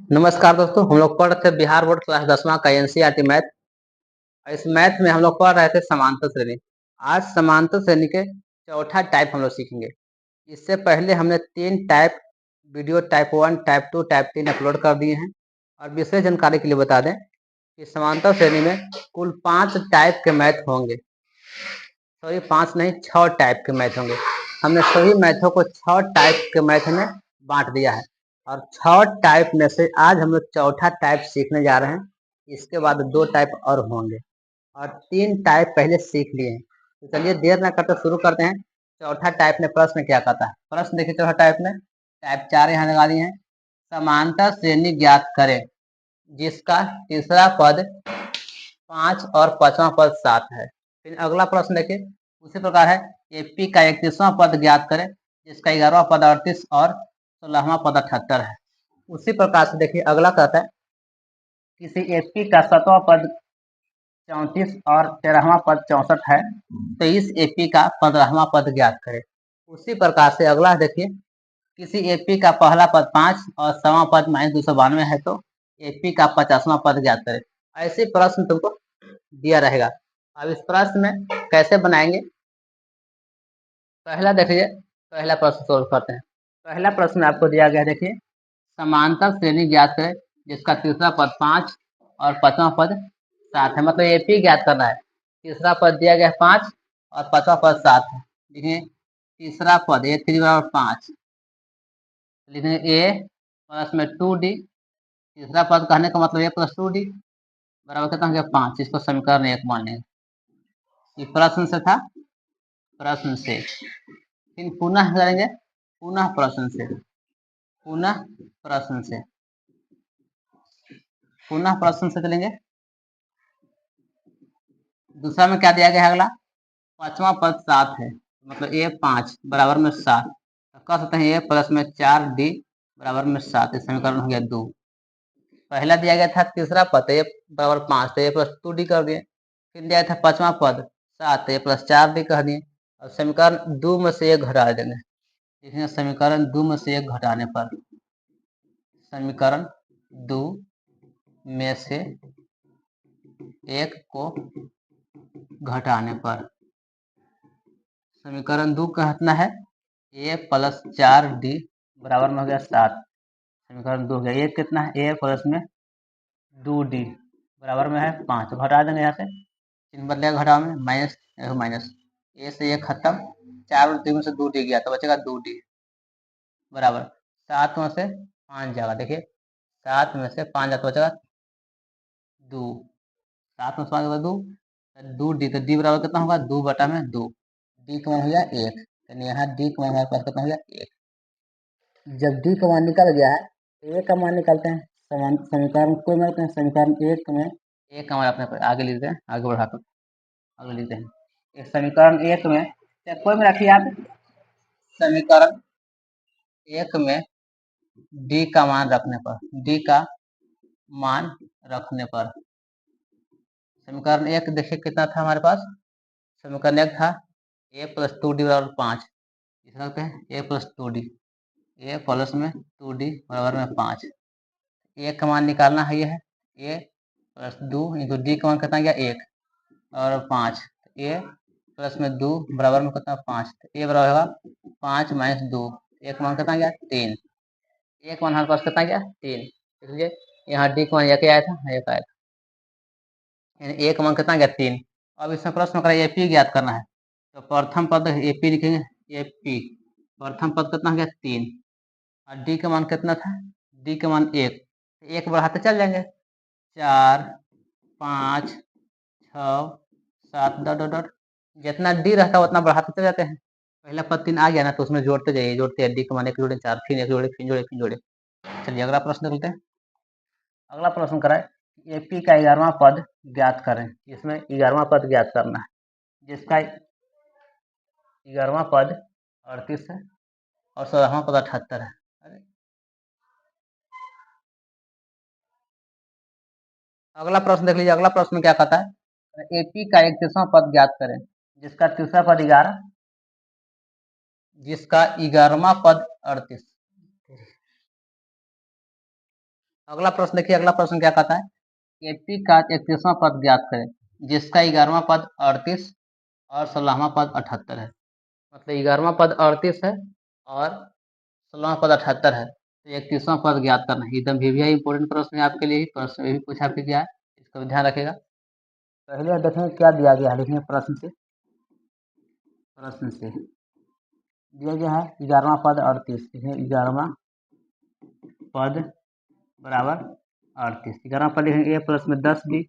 नमस्कार दोस्तों, हम लोग पढ़ रहे थे बिहार बोर्ड क्लास 10वां का एनसीईआरटी मैथ। इस मैथ में हम लोग पढ़ रहे थे समांतर श्रेणी। आज समांतर श्रेणी के चौथा टाइप हम लोग सीखेंगे। इससे पहले हमने 3 type video type 1, type 2, type 3 upload कर दिए हैं। और विशेष जानकारी के लिए बता दें कि समांतर श्रेणी में कुल 5 टाइप के मैथ होंगे। सॉरी, 5 नहीं, 6 टाइप के मैथ होंगे। हमने सभी मैथों को 6 टाइप के मैथ में बांट दिया है। और 6 टाइप में से आज हम लोग चौथा टाइप सीखने जा रहे हैं। इसके बाद 2 टाइप और होंगे और 3 टाइप पहले सीख लिए हैं। तो चलिए देर ना करते शुरू करते हैं। चौथा टाइप में प्रश्न क्या कहता है? प्रश्न देखिए, चौथा टाइप में टाइप 4 यहाँ लगा दिए हैं। समांतर श्रेणी ज्ञात करें जिसका तीसरा पद 5 और 5वां पद 7 है। फिर अगला प्रश्न देखिए, उसी प्रकार है। एपी का 31वां पद ज्ञात करें जिसका 11वां पद 38 और 16वां पद 78 है। उसी प्रकार से देखिए अगला कहता है, किसी एपी का 7वां पद 34 और 13वां पद 64 है, तो इस एपी का 15वां पद ज्ञात करें। उसी प्रकार से अगला देखिए, किसी एपी का पहला पद 5 और 7वां पद -292 है, तो एपी का 50वां पद ज्ञात करें। ऐसे प्रश्न तुमको दिया रहेगा। अब इस प्रश्न में कैसे बनाएंगे? पहला देखिए, पहला प्रश्न सोल्व करते हैं। पहला प्रश्न आपको दिया गया, देखिए, समांतर श्रेणी ज्ञात करें जिसका तीसरा पद 5 और 5वां पद 7 है। मतलब एपी ज्ञात करना है। तीसरा पद दिया गया 5 और 5वां पद 7 है। देखिए तीसरा पद A3 बराबर 5, लिखेंगे ए प्लस में 2d। तीसरा पद कहने का मतलब a प्लस 2d बराबर कितना हो गया 5। इसको समीकरण 1 मान लेंगे। ये प्रश्न से था, प्रश्न से। फिर पुनः करेंगे, पुनः प्रश्न से, पुनः प्रश्न से, पुनः प्रश्न से चलेंगे। दूसरा में क्या दिया गया है? अगला 5वां पद 7 है, मतलब a 5 बराबर में 7। तो कह सकते हैं a प्लस में 4d बराबर में 7। इस समीकरण हो गया 2। पहला दिया गया था तीसरा पद a बराबर 5, तो a प्लस 2d कर दिए। फिर दिया था 5वां पद 7, a प्लस 4d कह दिए। और समीकरण 2 में से 1 घटा देंगे। देखिए समीकरण 2 में से 1 घटाने पर, समीकरण 2 में से 1 को घटाने पर समीकरण 2 कहना है a प्लस 4d बराबर में हो गया 7। समीकरण 2 हो गया। a कितना है? a प्लस में 2d बराबर में है 5। घटा देंगे यहाँ से, चिन्ह बदलेगा घटाव में, माइनस माइनस, a से 1 खत्म, 4 और 3 में से 2d गया तो बचेगा 2d बराबर 7 में से 5 जाएगा। देखिए 7 में से 5 जाता बचेगा 2। 7 में से 5 होगा 2, 2d, तो d बराबर कितना होगा? 2 बटा में 2। d का मान हो गया 1, यानी यहाँ d का मान हमारे पास कितना हो गया 1। जब d का मान निकल गया है तो a का मान निकालते हैं। समीकरण को मिलते हैं, समीकरण 1 में a का मान अपने आगे लिखते हैं, आगे बढ़ाते हैं, आगे लिखते हैं। इस समीकरण 1 में कोई में रखिए आप, समीकरण 1 में d का मान रखने पर, d का मान रखने पर समीकरण 1 देखिए कितना था हमारे पास? समीकरण 1 था a प्लस 2d बराबर 5। इस रखते हैं a plus 2d, a plus में 2d बराबर में 5। a का मान निकालना है, ये है a प्लस 2 इंटू d का मान कितना गया 1 और 5। a प्लस में 2 बराबर में कितना 5। a बराबर होगा 5 माइनस 2, a का मान कितना गया 3। a का मान हमारे पास कितना गया 3। इसलिए यहाँ d का मान 1 आया था, 1 आया था, यानी a का मान कितना गया 3। अब इसमें प्रश्न करा एपी ज्ञात करना है, तो प्रथम पद एपी लिखेंगे। एपी प्रथम पद कितना गया 3 और डी का मान कितना था? डी का मान 1, 1 बढ़ाते चल जाएंगे, 4 5 6 7 डॉट डॉट डॉट, जितना डी रहता है उतना बढ़ाते चले जाते हैं। पहला पद 3 आ गया ना, तो उसमें जोड़ते जाइए, जोड़ते हैं। डी का मान 1 जोड़े 4, फिर 1 जोड़े, फिर जोड़े, फिर जोड़े। चलिए अगला प्रश्न देखते हैं। अगला प्रश्न कराए, एपी का 11वां पद ज्ञात करें। इसमें 11वां पद ज्ञात करना है जिसका 11वां पद 38 है और 16वां पद 78 है। अगला प्रश्न देख लीजिए। अगला प्रश्न क्या कहता है? एपी का 31वां पद ज्ञात करें जिसका तीसरा पद 11, जिसका 11वां पद 38। अगला प्रश्न देखिए, अगला प्रश्न क्या कहता है, 80 का 31वां पद ज्ञात करें जिसका 11वां पद 38 और 16वां पद 78 है। मतलब 11वां पद 38 है और 16वां पद 78 है, तो 31वां पद ज्ञात करना है। एकदम भी इंपॉर्टेंट प्रश्न है आपके लिए, ही प्रश्न में भी पूछा आपके क्या है, इसका भी ध्यान रखेगा। पहले देखेंगे क्या दिया गया है, देखेंगे प्रश्न से दिया गया है 11वां पद 38, 11वां पद बराबर 38, 11वां पद लिखेंगे a प्लस में 10d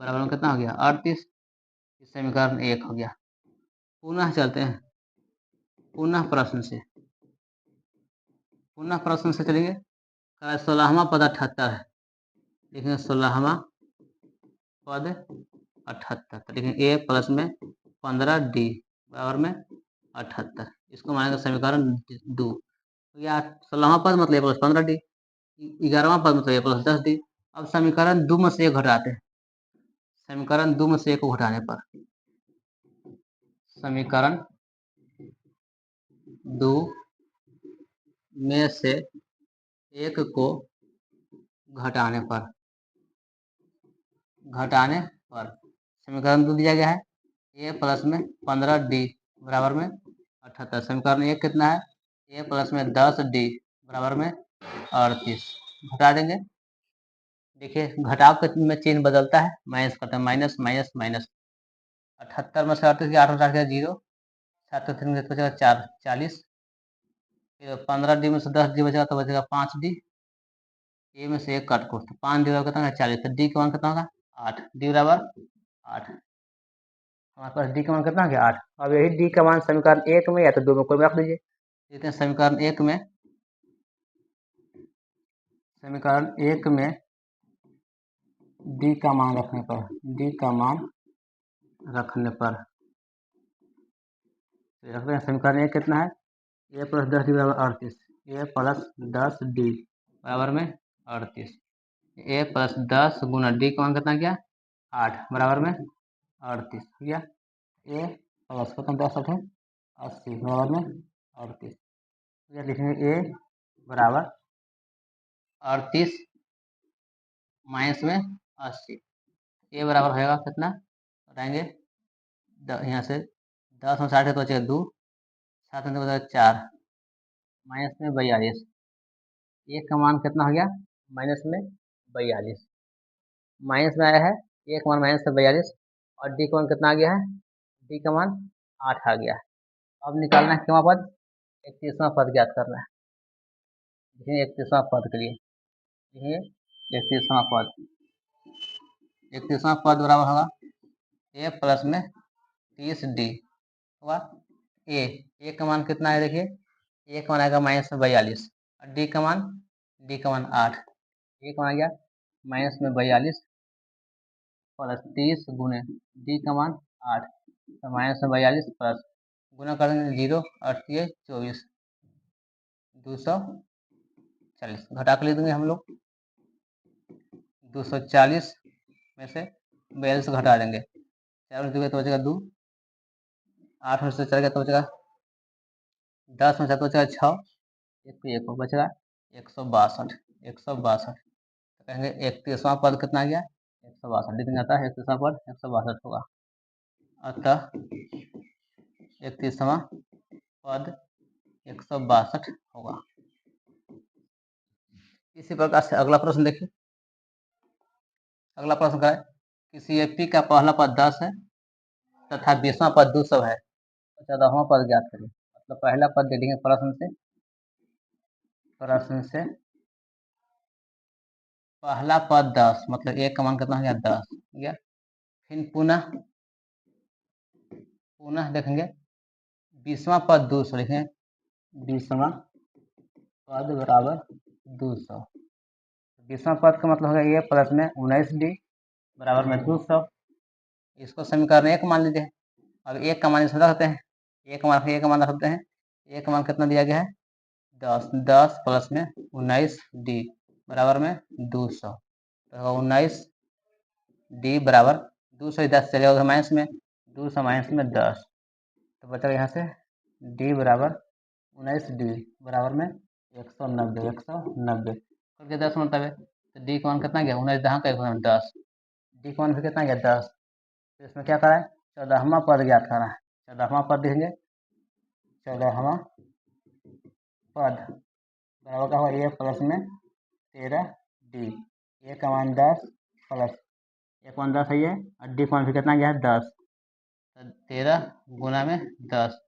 बराबर में कितना हो गया 38, समीकरण 1 हो गया। पुनः चलते हैं, पुनः प्रश्न से चलेंगे। 16वां पद 78 है, लिखेंगे 16वां पद 78, तो लिखेंगे a प्लस में 15d बराबर में 78, इसको मानेंगे समीकरण 2। या 16वां पद मतलब a प्लस 15d, 11वां पद मतलब a प्लस 10d। अब समीकरण 2 में से 1 घटाते हैं, समीकरण 2 में से 1 को घटाने पर समीकरण 2 में से 1 को घटाने पर समीकरण 2 दिया गया है a प्लस में 15d बराबर में 78, समीकरण 1 कितना है a प्लस में 10d बराबर में 38, घटा देंगे। देखिए घटाव में चिन्ह बदलता है, माइनस करते हैं, माइनस माइनस माइनस, 78 में से 38 की 8 में 0, 7 बचेगा 4, 40, 15d में से 10d बचेगा तो बचेगा 5d, ए में से 1 काट को, तो 5d बराबर कितना होगा 40, तो डी का मान कितना होगा 8, डी बराबर 8, हमारे पास डी का मान कितना हो गया 8। अब यही डी का मान समीकरण 1 में या तो 2 में कोई रख दीजिए। देखते हैं समीकरण 1 में डी का मान रखने पर रखते हैं, समीकरण 1 कितना है a प्लस 10d बराबर 38, a प्लस 10d बराबर में 38, a प्लस 10 गुना d का मान कितना गया 8 बराबर में 38 हो गया। a प्लस कितना 10 8 80 बराबर में 38, लिखेंगे a बराबर 38 माइनस में 80, a बराबर होगा कितना, बताएंगे यहाँ से 10 में 60 तो बचेगा 2, 7 में बचेगा 4, माइनस में 42, a का मान कितना हो गया माइनस में 42, माइनस में आया है a का मान माइनस में 42 और d का मान कितना आ गया है, d का मान 8 आ गया है। अब निकालना है कितना पद, 31वां पद ज्ञात करना है। देखिए 31वां पद के लिए, देखिए 31वां पद बराबर होगा a प्लस में 30d होगा। a का मान कितना है, देखिए a का मान आएगा माइनस में 42 और d का मान 8, a का मान आ गया माइनस में 42 प्लस 30 गुने d का मान 8, तो माइनस में 42 प्लस गुना कर देंगे 0 8 24, 240, घटा कर ले देंगे हम लोग, 240 में से 42 घटा देंगे, 4 में तो बचेगा 2, 8 में से चल गया तो बचेगा 10 में से तो बचेगा 6, 1 बचेगा 162, तो कहेंगे 31वां पद कितना आ गया 162, लिखना आता है 31वां पद 162 होगा। अतः 31वां पद 162 होगा। इसी प्रकार से अगला प्रश्न देखिए, अगला प्रश्न क्या है, किसी व्यक्ति का पहला पद 10 है तथा 20वां पद 200 है, तो 14वां पद ज्ञात करें। मतलब पहला पद दे देंगे प्रश्न से पहला पद 10, मतलब एक का मान कितना हो गया 10 हो गया। फिर पुनः देखेंगे 20वां पद 200, लिखें 20वां पद बराबर 200, 20वां पद का मतलब हो गया a प्लस में 19d बराबर में 200, इसको समीकरण 1 मान लीजिए। अब एक का मान इसमें रखते हैं, एक का मान रखते हैं, एक का मान कितना दिया गया है 10, 10 प्लस में 19d बराबर में 200, तो 19d बराबर 200, 10 चले जाओगे माइनस में, 200 माइनस में 10, तो बचेगा यहाँ से d बराबर 19d बराबर में 190, करके 10 मतलब है तो डी कॉन कितना गया 19 दहाँ का 10, डी कॉन फिर कितना गया 10। तो इसमें क्या करा है 14वां पद ज्ञात करा है। 14वां पद देखेंगे 14वां पद बराबर का होगा ए प्लस में 13 डी, ए का मान 10 प्लस ए कौन 10 है ये और डी कौन फिर कितना गया है 10, 13 गुना में 10,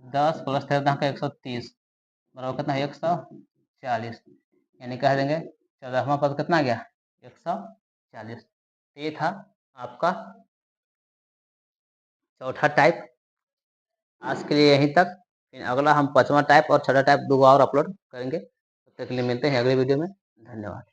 10 प्लस 13 का 130 बराबर कितना है 140, यानी कह देंगे 14वां पद कितना गया 140। ये था आपका चौथा टाइप। आज के लिए यहीं तक, फिर अगला हम 5वां टाइप और 6ठा टाइप 2 और अपलोड करेंगे। तब तक के लिए मिलते हैं अगले वीडियो में। धन्यवाद।